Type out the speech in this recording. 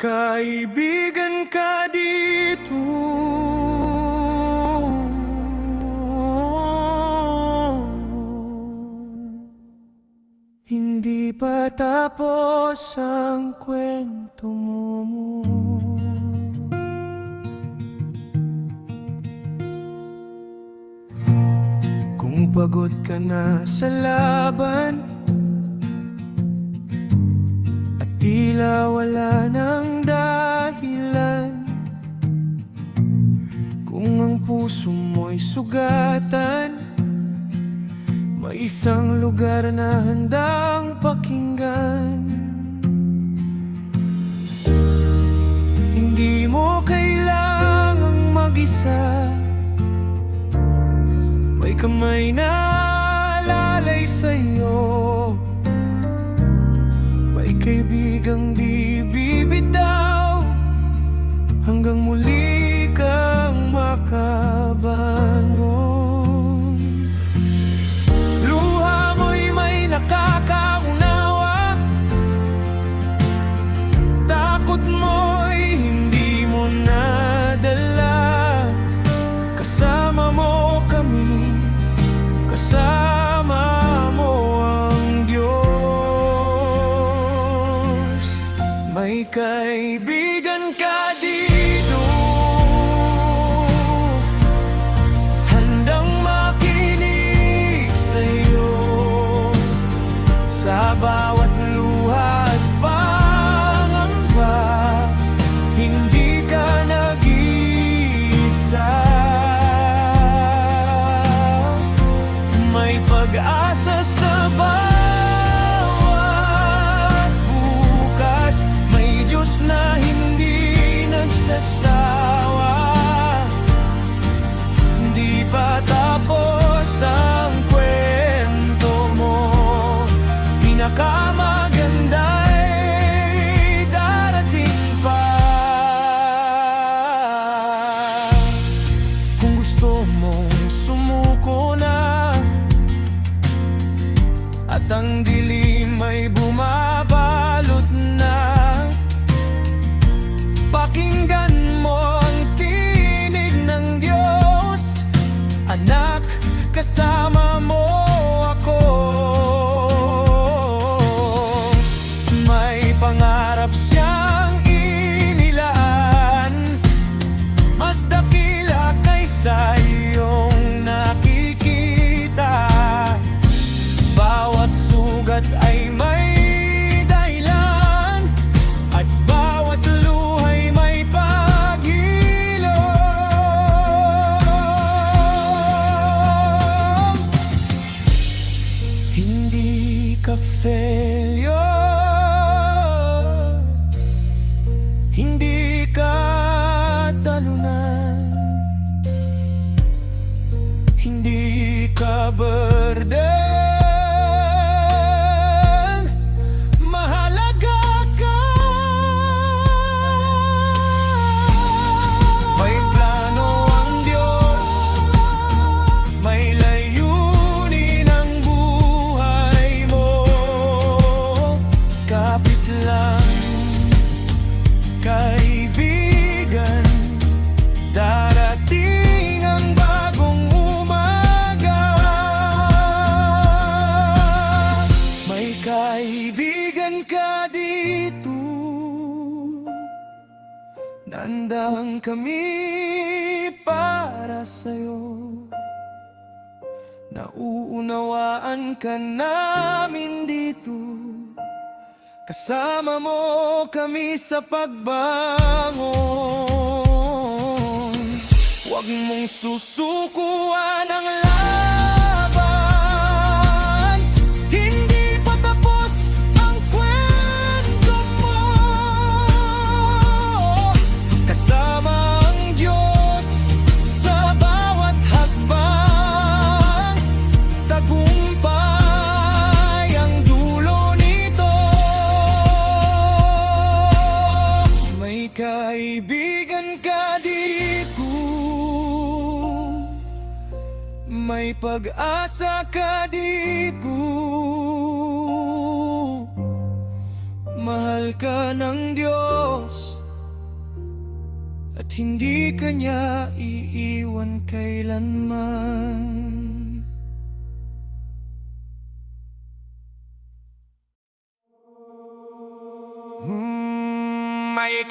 kaibigan ka dito. Hindi pa tapos ang kwento mo. Kung pagod ka na sa laban at tila wala ng dahilan, kung ang puso mo'y sugatan, may isang lugar na handang pakinggan. Hindi mo kailangang mag-isa, may kamay na lalay sa'yo, may kaibigang di bibitaw, hanggang muli kang makabangon. Luha mo'y may nakakaunawa, takot mo'y hindi mo nadala. Kasama mo kami, kasama mo ang Diyos. May kaibigan ka dito, handang makinig sa'yo sa bawat luha at pangamba. Hindi ka nag-iisa, may pag-asa sa bawat bukas. May Diyos na hindi nagsasawa. Hindi pa tapos ang kwento mo, pinakamaganda ay darating pa. Kung gusto mong sumuko na at ang dilim ay bumabalot na, pakinggan mo ang tinig ng Diyos. Anak, kasama mo ako. May pangarap siyang inilaan, mas dakila kaysa iyong nakikita. Bawat sugat ay may dahilan, at bawat luha'y may paghilom. Hindi ka failure, hindi ka talunan, hindi ka burden. Mahalaga ka. May plano ang Diyos, may layunin ang buhay mo. Kapit lang, kaibigan, darating ang bagong umaga. May kaibigan ka dito, nandang kami para sa'yo. Nauunawaan ka namin dito, kasama mo kami sa pagbangon. Huwag mong susukuan ang laban, hindi pa tapos ang kwento mo. Kasama ang Diyos sa bawat hakbang, tagumpay ang dulo nito. May kaibigan ka dito, may pag-asa ka dito. Mahal ka ng Diyos, hindi kanya iiwan kailanman. May